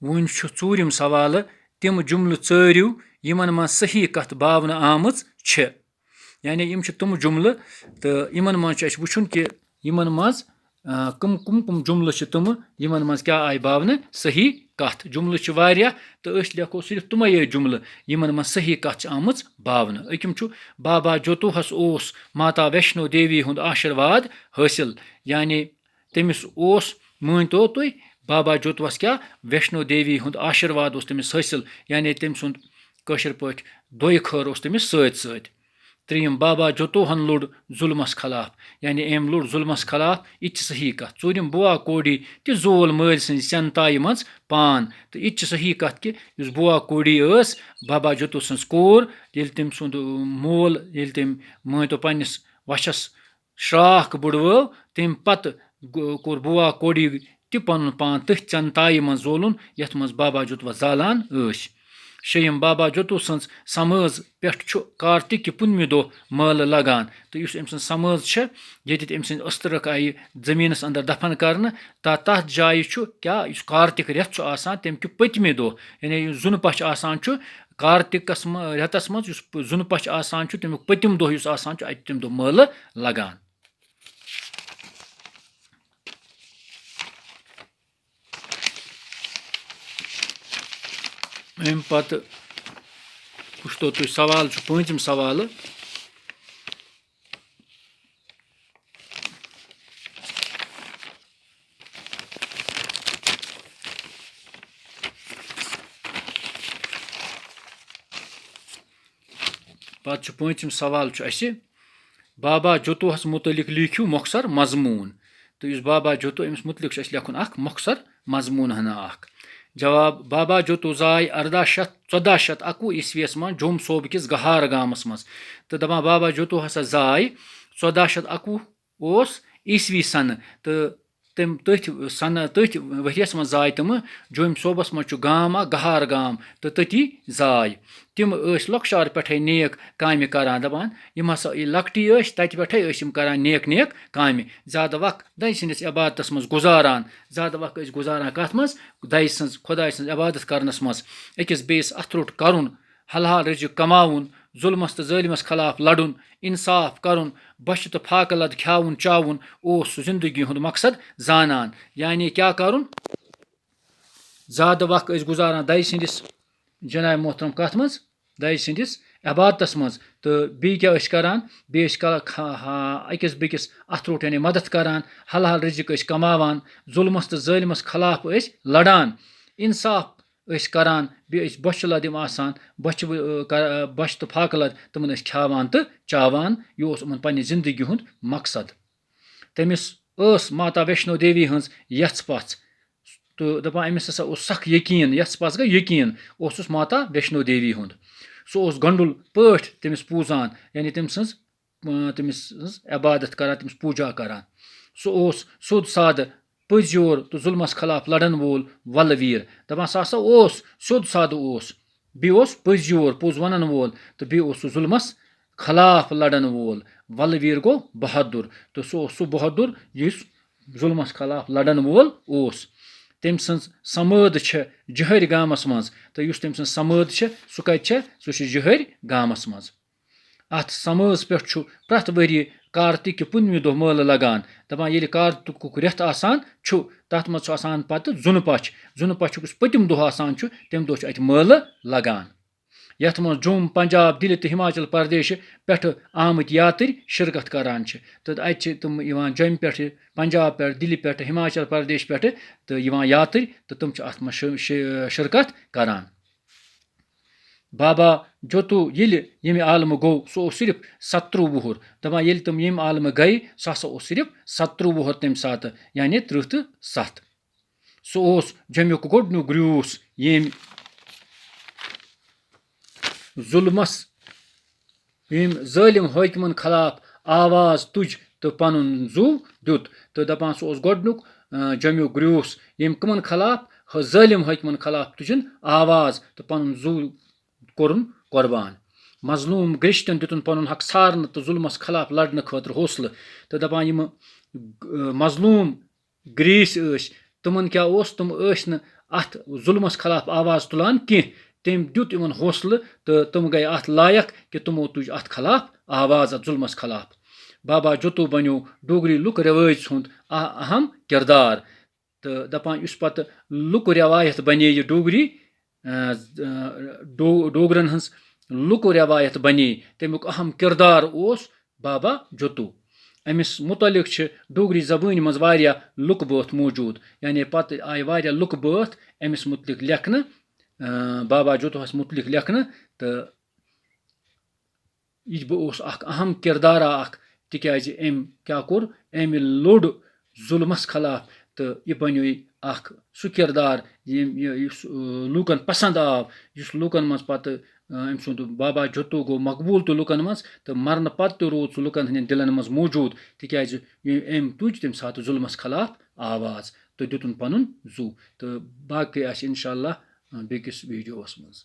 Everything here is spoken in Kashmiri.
वुन छु ژوٗرِم सवाल تِم جملہٕ ژٲرِو یِمن منٛز صحیح کتھ باونہٕ آمٕژ چھِ یعنی یِم چھِ تِم جملہٕ تہٕ یِمن منٛز چھُ اَسہِ وٕچھُن کہِ یِمن منٛز کم جملہٕ چھِ تِمہٕ یِمن منٛز کیاہ آیہِ باونہٕ صحیح کتھ جملہٕ چھِ واریاہ تہٕ أسۍ لیکھو صرف تِمے یٲتۍ جملہٕ یِمن منٛز صحیح کتھ چھِ آمٕژ باونہٕ أکِم چھُ بابا جوتوٗہس اوس ماتا ویشنو دیوی ہُنٛد آشِرواد حٲصِل یعنی تٔمِس اوس مٲنۍتو تُہۍ بابا جوتوٗہس کیاہ ویشنو دیوی ہُنٛد آشِرواد اوس تٔمِس حٲصِل یعنی تٔمۍ سُنٛد کٲشِر پٲٹھۍ دۄیہِ خٲر اوس تٔمِس سۭتۍ سۭتۍ ترٛیٚیِم بابا جوتوٗہن لوٚڑ ظُلمس خلاف یعنی أمۍ لوٚڑ ظُلمس خلاف یہِ تہِ چھِ صحیح کَتھ ژوٗرِم بُوا کوڈی تہِ زول مٲلۍ سٕنٛزِ سٮ۪ن تایہِ منٛز پان تہٕ یہِ تہِ چھِ صحیح کَتھ کہِ یُس بُوا کوڈی ٲس بابا جوتوٗ سٕنٛز کوٗر ییٚلہِ تٔمۍ سُنٛد مول ییٚلہِ تٔمۍ مٲنۍتو پنٛنِس وَشَس شرٛاکھ بُڈوٲو تمہِ پَتہٕ کوٚر بُوا کوڈی تہِ پَنُن پان تٔتھۍ ژٮ۪ن تایہِ منٛز زولُن یَتھ منٛز بابا جوتوٗ زالان ٲسۍ شیٚیِم بابا جوتوٗ سٕنٛز سمٲژ پٮ۪ٹھ چھُ کارتِکہِ پُنمہِ دۄہ مٲلہٕ لگان تہٕ یُس أمۍ سٕنٛز سمٲژ چھےٚ ییٚتٮ۪تھ أمۍ سٕنٛدۍ أسترٕکھ آیہِ زٔمیٖنَس اَندر دفن کرنہٕ تَتھ جایہِ چھُ کیاہ یُس کارتِک رٮ۪تھ چھُ آسان تمہِ کہِ پٔتمہِ دۄہ یعنی یُس زُنہٕ پَش آسان چھُ کارتِکَس منٛز رٮ۪تَس منٛز یُس زُنہٕ پَش آسان چھُ تمیُک پٔتِم دۄہ یُس آسان چھُ اَتہِ تمہِ دۄہ مٲلہٕ لگان امہِ پتہٕ وٕچھتو تُہۍ سوال چھُ پوٗنٛژِم سوالہٕ پتہٕ چھُ پوٗنٛژِم سوال چھُ اَسہِ بابا جوتوٗہس مُتعلق لیکھِو مۄخصر مضموٗن تہٕ یُس بابا جوتوٗ أمِس مُتعلق چھُ اَسہِ لیکھُن اکھ مۄخصر مضموٗن ہنا اکھ جواب بابا جوتوٗ زاے 1411 عیسویَس منٛز جوٚم صوبہٕ کِس گہار گامس منٛز تہٕ دپان بابا جوتوٗ ہسا زاے 1411 اوس عیسوی سنہٕ تہٕ تٔتھۍ ؤریَس منٛز زاے تِمہٕ جوٚمۍ صوبس منٛز چھُ گام اکھ گہار گام تہٕ تٔتی زاے تِم ٲسۍ لۄکچار پٮ۪ٹھے نیک کامہِ کران دپان یِم ہسا یہِ لۄکٹی ٲسۍ تتہِ پٮ۪ٹھے ٲسۍ یِم کران نیک کامہِ زیادٕ وقت دَیہِ سٕنٛدِس عبادتس منٛز گُزاران زیادٕ وقت ٲسۍ گُزاران کتھ منٛز دَیہِ سٕنٛز خۄداے سٕنٛز عبادت کرنس منٛز أکِس بیٚیِس اَتھٕ روٚٹ کرُن حلال رٔزِق کماوُن ظُلمس تہٕ ظٲلمس خلاف لڑُن اِنصاف کرُن بۄچھِ تہٕ پھاکہٕ لد کھیاوُن چاوُن اوس سُہ زندگی ہُنٛد مقصد زانان یعنی کیاہ کرُن زیادٕ وقت ٲسۍ گُزاران دَیہِ سٕنٛدِس جناب محترم کتھ منٛز دَیہِ سٕنٛدِس عبادتس منٛز تہٕ بیٚیہِ کیاہ ٲسۍ کران بیٚیہِ ٲسۍ أکِس بیٚکِس اَتھٕ روٚٹ یعنی مدد کران حلال رٔزِق ٲسۍ کماوان ظُلمس تہٕ ظٲلمس خلاف ٲسۍ لڑان اِنصاف ٲسۍ کران بیٚیہِ ٲسۍ بۄچھِ لد یِم آسان بۄچھِ تہٕ پھاکہٕ لد تِمن ٲسۍ کھیاوان تہٕ چاوان یہِ اوس یِمن پننہِ زندگی ہُنٛد مقصد تٔمِس ٲس ماتا ویشنو دیوی ہٕنٛز یژھ پژھ تہٕ دپان أمِس ہسا اوس سخ یقیٖن یژھ پژھ گٔے یقیٖن اوسُس ماتا ویشنو دیوی ہُنٛد سُہ اوس گنڈُل پٲٹھۍ تٔمِس پوٗزان یعنی تٔمۍ سٕنٛز عبادت کران تٔمِس پوٗجا کران سُہ اوس سیوٚد سادٕ پٔزۍ یور تہٕ ظُلمس خلاف لڑن وول ولہٕ ویٖر دپان سُہ ہسا اوس سیوٚد سادٕ اوس بیٚیہِ اوس پٔزۍ یور پوٚز ونن وول تہٕ بیٚیہِ اوس سُہ ظُلمس خلاف لڑن وول ولہٕ ویٖر گوٚو بہادُر تہٕ سُہ اوس سُہ بہادُر یُس ظُلمس خلاف لڑن وول اوس تٔمۍ سٕنٛز سمٲد چھےٚ جِہٲرۍ گامس منٛز تہٕ یُس تٔمۍ سٕنٛز سمٲد چھےٚ سُہ کتہِ چھےٚ سُہ چھُ جِہٲرۍ گامس منٛز اتھ سمٲژ پٮ۪ٹھ چھُ پرٛٮ۪تھ ؤریہِ کارتِکہِ پُنمہِ دۄہ مٲلہٕ لگان دپان ییٚلہِ کارتِکُک رٮ۪تھ آسان چھُ تتھ منٛز چھُ آسان پتہٕ زُنہٕ پَشُک یُس پٔتِم دۄہ آسان چھُ تمہِ دۄہ چھُ اَتہِ مٲلہٕ لگان یتھ منٛز جوٚم پنجاب دِلہِ تہٕ ہِماچل پردیشہِ پٮ۪ٹھٕ آمٕتۍ یاترۍ شِرکت کران چھِ تہٕ اَتہِ چھِ تِم یِوان جوٚمہِ پٮ۪ٹھٕ پنجاب پٮ۪ٹھ دِلہِ پٮ۪ٹھٕ ہِماچل پردیش پٮ۪ٹھٕ تہٕ یِوان یاترۍ تہٕ تِم چھِ اتھ منٛز شِرکت کران بابا جوتوٗ ییٚمہِ عالمہٕ گوٚو سُہ اوس صرف 17 وُہُر دپان ییٚلہِ تِم ییٚمہِ عالمہٕ گٔے سُہ ہسا اوس صرف 17 وُہُر تمہِ ساتہٕ یعنی 37 سُہ اوس جوٚمیُک گۄڈنیُک گریوٗس ییٚمۍ ظٲلِم حٲکمن خلاف آواز تُج تہٕ پنُن زُو دیُت تہٕ دپان سُہ اوس گۄڈنیُک جوٚمیُک گریوٗس ییٚمۍ کٕمن خلاف ظٲلِم حٲکمن خلاف تُجِن آواز تہٕ پنُن زُو کوٚرُن قۄربان مظلوٗم گرٛیٚشتٮ۪ن دِتُن پنُن حق ژھارنہٕ تہٕ ظُلمس خلاف لڑنہٕ خٲطرٕ حوصلہٕ تہٕ دپان یِمہٕ مظلوٗم گرٛیٖسۍ ٲسۍ تِمن کیاہ اوس تِم ٲسۍ نہٕ اَتھ ظُلمَس خلاف آواز تُلان کینٛہہ تٔمۍ دیُت یِمَن حوصلہٕ تہٕ تِم گٔے اَتھ لایق کہِ تِمو تُج اَتھ خلاف آواز اَتھ ظُلمَس خلاف بابا جوتوٗ بَنیو ڈوگری لُکہٕ رٮ۪وٲج ہُنٛد اہم کِردار تہٕ دَپان یُس پَتہٕ لُکہٕ رٮ۪وایت بَنے یہِ ڈوگری ڈوگرَن ہٕنٛز لُکہٕ رٮ۪وایت بَنے تمیُک اہم کِردار اوس بابا جوتوٗ أمِس مُتعلق چھِ ڈوگری زبٲنۍ منٛز واریاہ لُکہٕ بٲتھ موٗجوٗد یعنی پَتہٕ آیہِ واریاہ لُکہٕ بٲتھ أمِس مُتعلق لیکھنہٕ بابا جوتوٗہَس مُتعلق لیکھنہٕ تہٕ یہِ اوس اَکھ اہم کِردارا اَکھ تِکیٛازِ أمۍ کیٛاہ کوٚر أمۍ لوٚڑ ظُلمَس خلاف تہٕ یہِ بَنیو اَکھ سُہ کِردار یُس لوٗکَن پَسنٛد آو یُس لوٗکَن منٛز پَتہٕ أمۍ سُنٛد بابا جوتوٗ گوٚو مقبوٗل تہِ لُکَن منٛز تہٕ مَرنہٕ پَتہٕ تہِ روٗد سُہ لُکَن ہٕنٛدٮ۪ن دِلَن منٛز موٗجوٗد تِکیٛازِ أمۍ تُج تمہِ ساتہٕ ظُلمَس خلاف آواز تہٕ دیُتُن پَنُن زُو تہٕ باقٕے آسہِ اِنشاء اللہ بیٚکِس ویٖڈیووَس منٛز